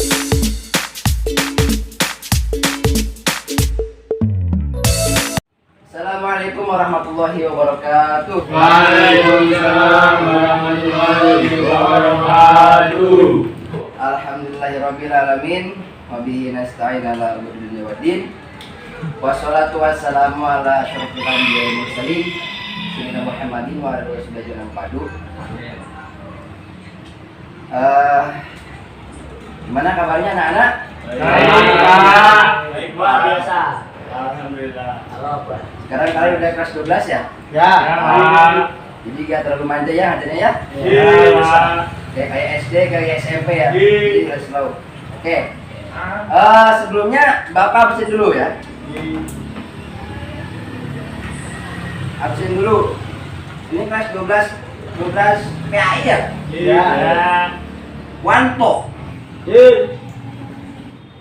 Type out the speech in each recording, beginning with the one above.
Assalamualaikum warahmatullahi wabarakatuh. Waalaikumsalam warahmatullahi wabarakatuh. Alhamdulillahirabbil alamin wa bihi nasta'in ala umuri dunya waddin. Wassalatu wassalamu ala asyrofil anbiya'i wal mursalin sayyidina Muhammadin wa ala alihi wasallam padu. Gimana kabarnya anak-anak? Baik, Pak. Biasa. Alhamdulillah. Sekarang kalian udah kelas 12 ya? Ya. Jadi gak terlalu manja ya ngajarnya ya? Iya. Kayak SD, kayak SMP ya? Iya. Jadi udah slow. Oke. Sebelumnya Bapak absen dulu ya? Absen dulu. Ini kelas 12 PAI ya? Iya. Wanto, Din.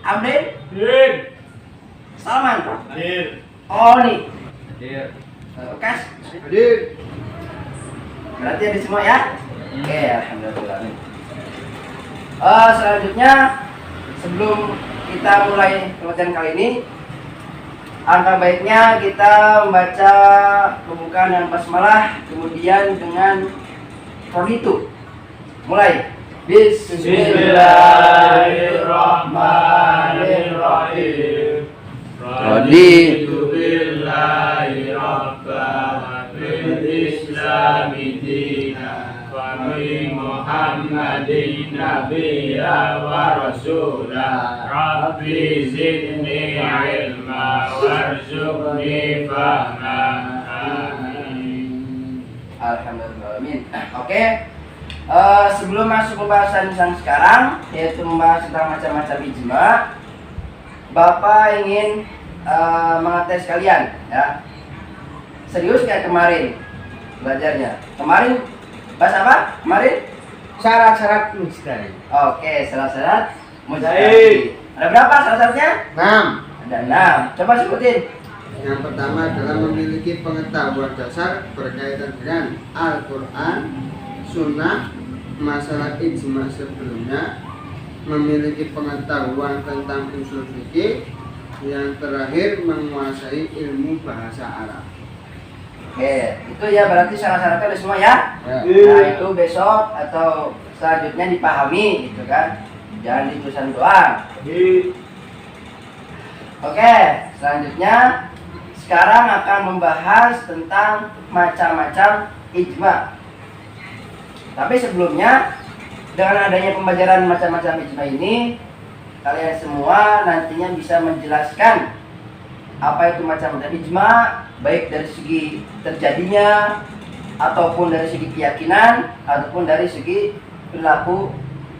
Amrin, Din. Salman. Din. Oh nih, Din. Bekas. Din. Berarti ada semua ya? Oke, alhamdulillah. Selanjutnya sebelum kita mulai pelajaran kali ini, angka baiknya kita membaca pembukaan yang basmalah, kemudian dengan roditu. Mulai. Bismillahirrahmanirrahim. Raditu billahi rabban wa bil islami dinan wa bi Muhammadin nabiyya wa rasula. Rabbi zidni ilma warzuqni fahma. Amin. Alhamdulillah. Oke. Sebelum masuk pembahasan yang sekarang, yaitu membahas tentang macam-macam ijma, Bapak ingin mengetes kalian ya. Serius kayak kemarin belajarnya. Kemarin bahas apa? Kemarin Syarat-syarat mujtahid. oke, syarat-syarat mujtahid. Ada berapa syarat-syaratnya? 6. Ada 6. Coba sebutin. Yang pertama adalah memiliki pengetahuan dasar berkaitan dengan Al-Quran, Sunnah, masalah ijma sebelumnya, memiliki pengetahuan tentang usul fikih, yang terakhir menguasai ilmu bahasa Arab. Oke, itu ya berarti syarat-syaratnya udah semua ya. Ya. Nah, itu besok atau selanjutnya dipahami gitu kan. Jangan ditulisan doang. Oke, selanjutnya sekarang akan membahas tentang macam-macam ijma. Tapi sebelumnya, dengan adanya pembelajaran macam-macam ijma ini, kalian semua nantinya bisa menjelaskan apa itu macam-macam ijma, baik dari segi terjadinya, ataupun dari segi keyakinan, ataupun dari segi perilaku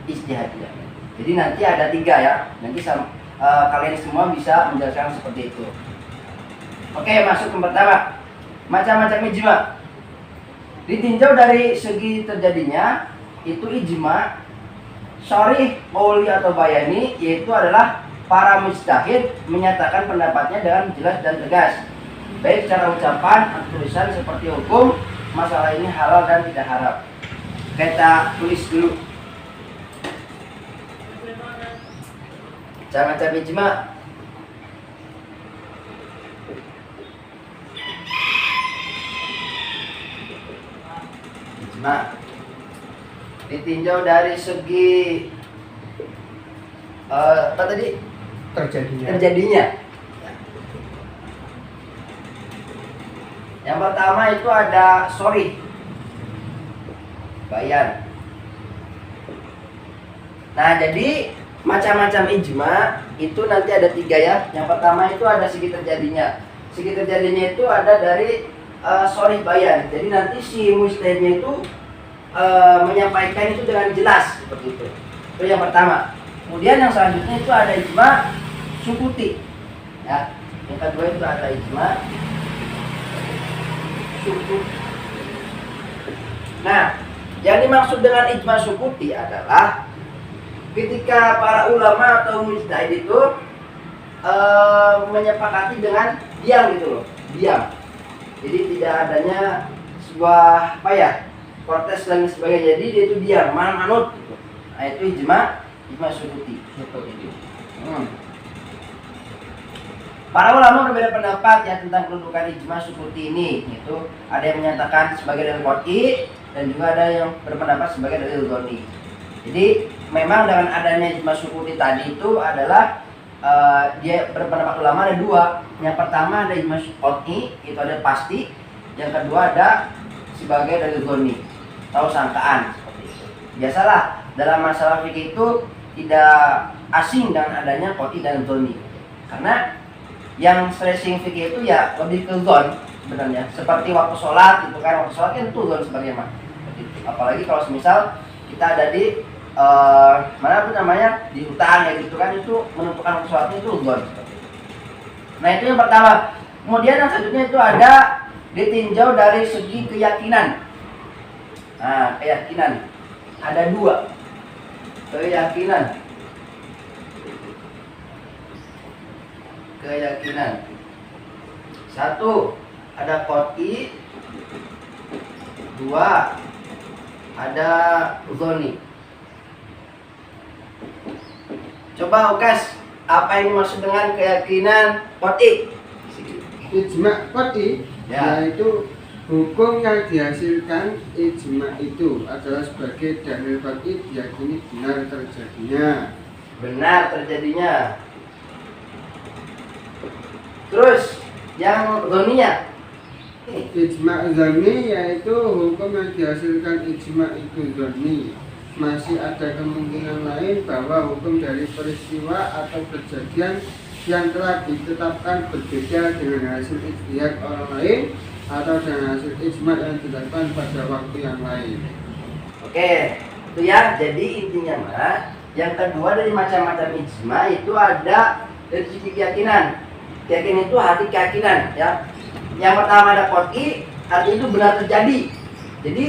ijtihadiyah. Jadi nanti ada 3 ya. Nanti kalian semua bisa menjelaskan seperti itu. Oke, masuk yang pertama. Macam-macam ijma. Ditinjau dari segi terjadinya, itu ijma sharih, qauli atau bayani, yaitu adalah para mujtahid menyatakan pendapatnya dengan jelas dan tegas, baik secara ucapan atau tulisan seperti hukum masalah ini halal dan tidak haram. Kita tulis dulu. Macam-macam ijma. Ijma ditinjau dari segi apa tadi? Terjadinya. Yang pertama itu ada sharih, bayan. Nah, jadi macam-macam ijma itu nanti ada 3 ya. Yang pertama itu ada segi terjadinya. Segi terjadinya itu ada dari sharih, bayan. Jadi nanti si mujtahidnya itu menyampaikan itu dengan jelas seperti itu. Itu yang pertama. Kemudian yang selanjutnya itu ada ijma sukuti. Ya. Yang kedua itu ada ijma sukuti. Nah, yang dimaksud dengan ijma sukuti adalah ketika para ulama atau mujtahid itu menyepakati dengan diam gitu loh, diam. Jadi tidak adanya sebuah protes dan sebagainya. Jadi dia itu diam, manut gitu. Nah, itu ijma ijma sukuti. Para ulama berbeda pendapat ya tentang kedudukan ijma sukuti ini. Itu ada yang menyatakan sebagai dalil qat'i dan juga ada yang berpendapat sebagai dalil dzanni. Jadi memang dengan adanya ijma sukuti tadi itu adalah dia berpendapat ulama ada dua. Yang pertama ada ijma qat'i, itu ada pasti. Yang kedua ada sebagai dalil dzanni, tahu sangkaan seperti itu. Biasalah dalam masalah fikih itu tidak asing dengan adanya qat'i dan dzanni. Karena yang stressing fikih itu ya lebih ke zon sebenarnya, seperti waktu sholat itu kan, waktu sholat kan itu zon sebenarnya mah. Apalagi kalau semisal kita ada di mana tuh namanya di hutan ya gitu kan, itu menentukan waktu sholatnya itu zon. Nah itu yang pertama. Kemudian yang selanjutnya itu ada ditinjau dari segi keyakinan. Nah keyakinan ada dua keyakinan. Satu ada qat'i, dua ada dzanni. Coba Ukas, apa yang dimaksud dengan keyakinan qat'i? Ijma qat'i Ya. yaitu hukum yang dihasilkan ijma itu adalah sebagai dalil qat'i diyakini benar terjadinya. Benar terjadinya. Terus yang dzanninya, Ijma dzanni yaitu hukum yang dihasilkan ijma itu dzanni. Masih ada kemungkinan lain bahwa hukum dari peristiwa atau kejadian yang telah ditetapkan berbeda dengan hasil ijtihad orang lain atau dengan hasil ijma yang dilakukan pada waktu yang lain. oke, itu ya. Jadi intinya mah, yang kedua dari macam-macam ijma itu ada dari sisi keyakinan. Keyakinan itu arti keyakinan ya. Yang pertama ada qat'i, artinya itu benar terjadi. Jadi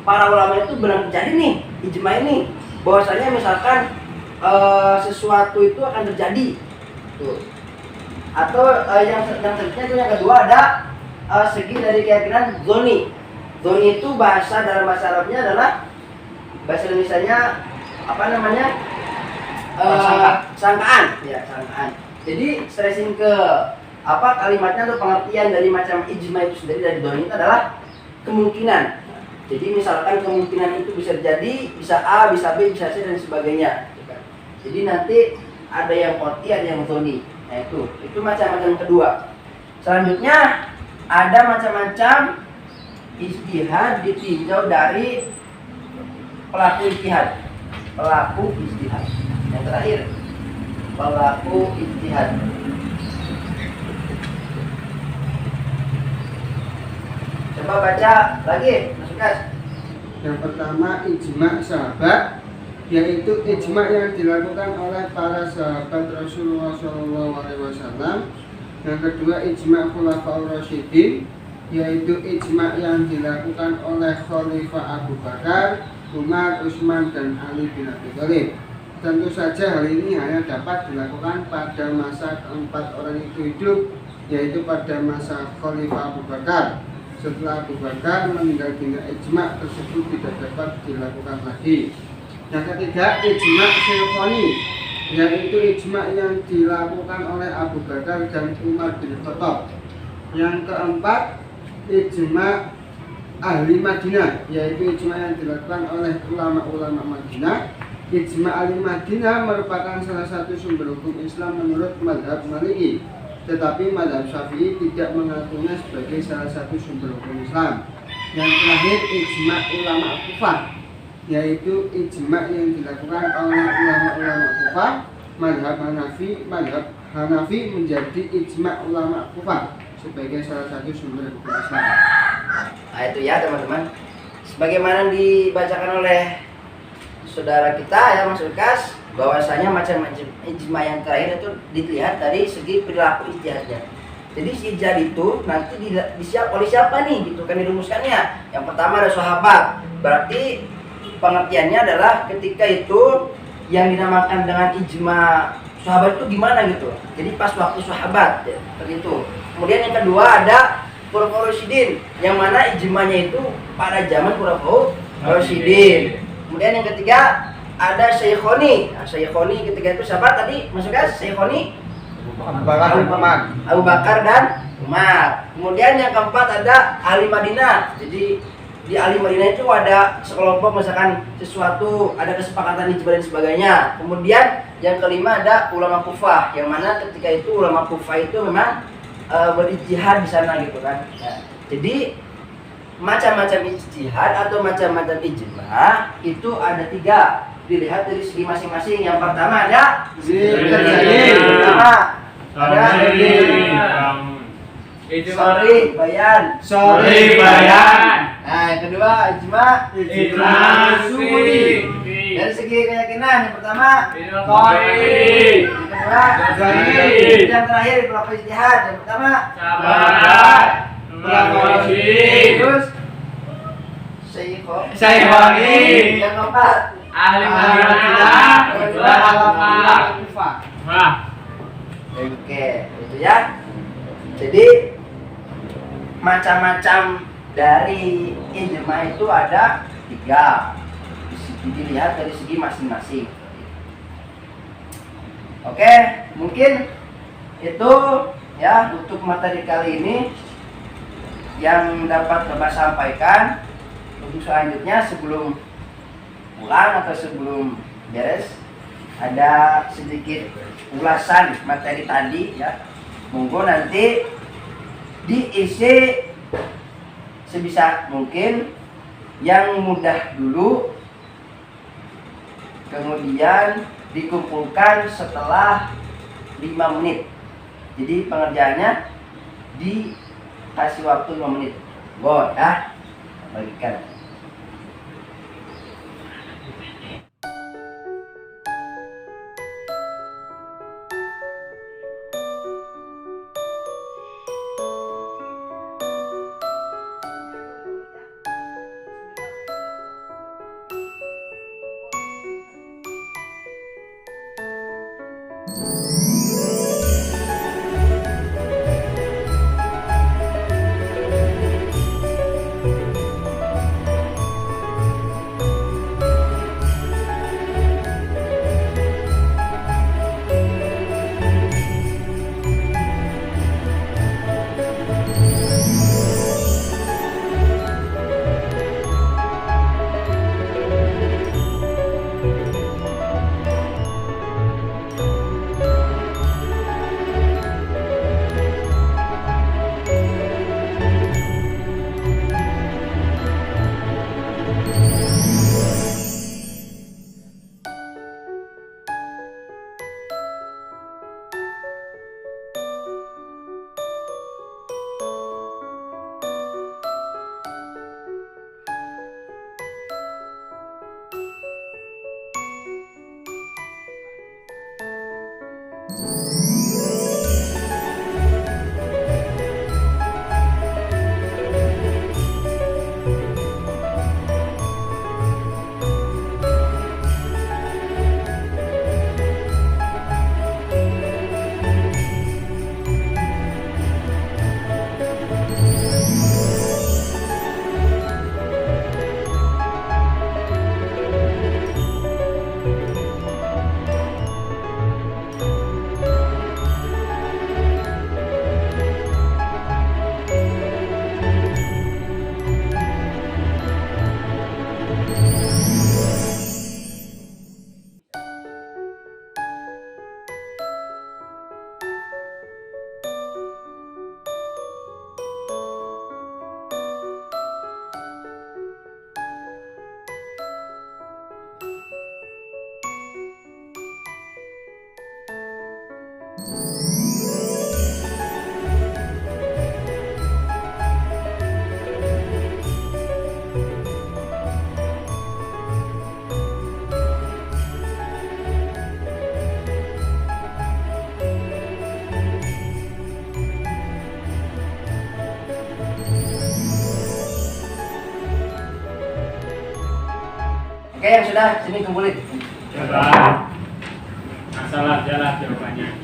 para ulama itu benar terjadi nih ijma ini, bahwasanya misalkan sesuatu itu akan terjadi. Tuh. Atau yang selanjutnya itu yang kedua ada segi dari keyakinan dzanni. Dzanni itu bahasa dalam bahasa Arabnya adalah bahasa Indonesianya apa namanya? Sangkaan. Ya, sangkaan. Jadi stressing ke apa kalimatnya atau pengertian dari macam ijma itu sendiri dari dzanni itu adalah kemungkinan. Jadi misalkan kemungkinan itu bisa jadi, bisa A, bisa B, bisa C dan sebagainya. Jadi nanti ada yang qat'i, ada yang dzanni. Nah itu macam-macam kedua. Selanjutnya ada macam-macam ijtihad ditinjau dari pelaku ijtihad. Pelaku ijtihad. Yang terakhir pelaku ijtihad. Coba baca lagi, Mas Ukas. Yang pertama ijma sahabat, yaitu ijma yang dilakukan oleh para sahabat Rasulullah SAW. Yang kedua ijma khulafaur rasyidin, yaitu ijma yang dilakukan oleh Khalifah Abu Bakar, Umar, Utsman dan Ali bin Abi Thalib. Tentu saja hal ini hanya dapat dilakukan pada masa keempat orang itu hidup, yaitu pada masa Khalifah Abu Bakar. Setelah Abu Bakar meninggal dunia, ijma tersebut tidak dapat dilakukan lagi. Yang ketiga ijma Syafi'i, yaitu ijma yang dilakukan oleh Abu Bakar dan Umar bin Khattab. Yang keempat ijma ahli Madinah, yaitu ijma yang dilakukan oleh ulama-ulama Madinah. Ijma ahli Madinah merupakan salah satu sumber hukum Islam menurut mazhab Maliki, tetapi mazhab Syafi'i tidak mengakuinya sebagai salah satu sumber hukum Islam. Yang terakhir ijma ulama Kufah, yaitu ijma yang dilakukan oleh ulama-ulama Kufah. Mazhab Hanafi menjadi ijma ulama Kufah sebagai salah satu sumber hukum Islam. Nah itu ya teman-teman, sebagaimana dibacakan oleh saudara kita ya Mas Ukas, bahwasanya macam-macam ijma yang terakhir itu dilihat dari segi perilaku ijtihadnya. Jadi si ijtihad itu nanti disiap oleh siapa nih gitu kan dirumuskannya. Yang pertama ada sahabat, berarti pengertiannya adalah ketika itu yang dinamakan dengan ijma sahabat itu gimana gitu. Jadi pas waktu sahabat ya, seperti itu. Kemudian yang kedua ada Khulafaur Rasyidin, yang mana ijmanya itu pada zaman Khulafaur Rasyidin. Kemudian yang ketiga ada Syekhoni. Nah, Syekhoni ketika itu siapa tadi? Masukkan Syekhoni Abu Bakar dan Umar. Abu Bakar dan Umar. Kemudian yang keempat ada ahli Madinah. Jadi di ahli Madinah itu ada sekelompok misalkan sesuatu, ada kesepakatan ijma dan sebagainya. Kemudian yang kelima ada ulama Kufah, yang mana ketika itu ulama Kufah itu memang berijtihad di sana gitu kan. Ya. Jadi macam-macam ijtihad atau macam-macam ijma itu ada 3, dilihat dari segi masing-masing. Yang pertama ada pertama ada sorry bayan. Nah, yang kedua ijma suri. Dari segi keyakinan yang pertama yang kedua yang terakhir pelaku ijtihad. Yang pertama terus Syekhoni. Yang keempat ahli Madinah. Oke, itu ya. Jadi macam-macam dari ijma itu ada 3. Dilihat dari segi masing-masing. Oke, mungkin itu ya untuk materi kali ini yang dapat Bapak sampaikan. Untuk selanjutnya sebelum pulang atau sebelum beres ada sedikit ulasan materi tadi ya. Monggo nanti diisi sebisa mungkin yang mudah dulu, kemudian dikumpulkan setelah 5 menit. Jadi pengerjaannya dikasih waktu 5 menit. Go ya, bagikan. Oke, yang sudah sini kumpulin. Coba masalah jalan jawabannya.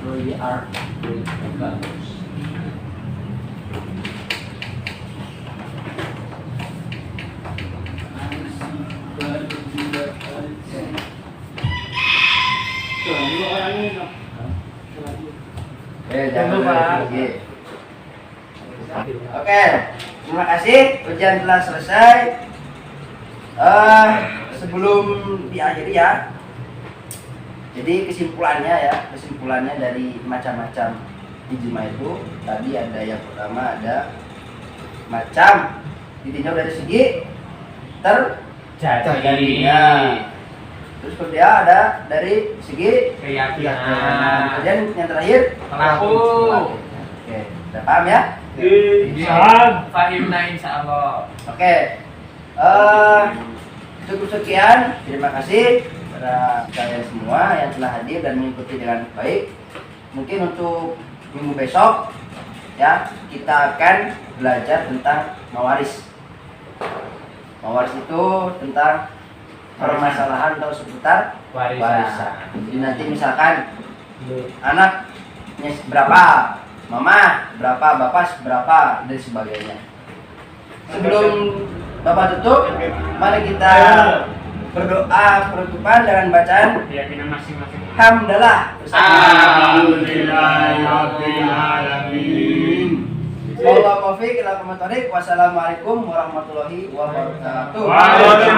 We are bagus. Dulu orang ini dong. Jangan Tunggu, Pak. lagi. Oke, terima kasih. Ujian telah selesai. Sebelum diakhiri ya. Jadi kesimpulannya dari macam-macam ijma itu tadi ada yang pertama ada macam ditinjau dari segi terjadinya. Terus kemudian ada dari segi keyakinan. kemudian yang terakhir Pelaku. Oke, udah paham ya? Fahimna insyaallah. Oke, cukup sekian. Terima kasih kepada kalian semua yang telah hadir dan mengikuti dengan baik. Mungkin untuk minggu besok ya kita akan belajar tentang mawaris. Mawaris itu tentang permasalahan atau seputar warisan. Jadi nanti misalkan anaknya berapa, mama berapa, bapak berapa, dan sebagainya. Sebelum Bapak tutup, mari kita berdoa penutupan dengan bacaan Keyakinan masing-masing. Hamdalah. Alhamdulillahirabbil alamin. Wallahu muwaffiq ila aqwamit thoriq. Wassalamualaikum warahmatullahi wabarakatuh. Waalaikumsalam.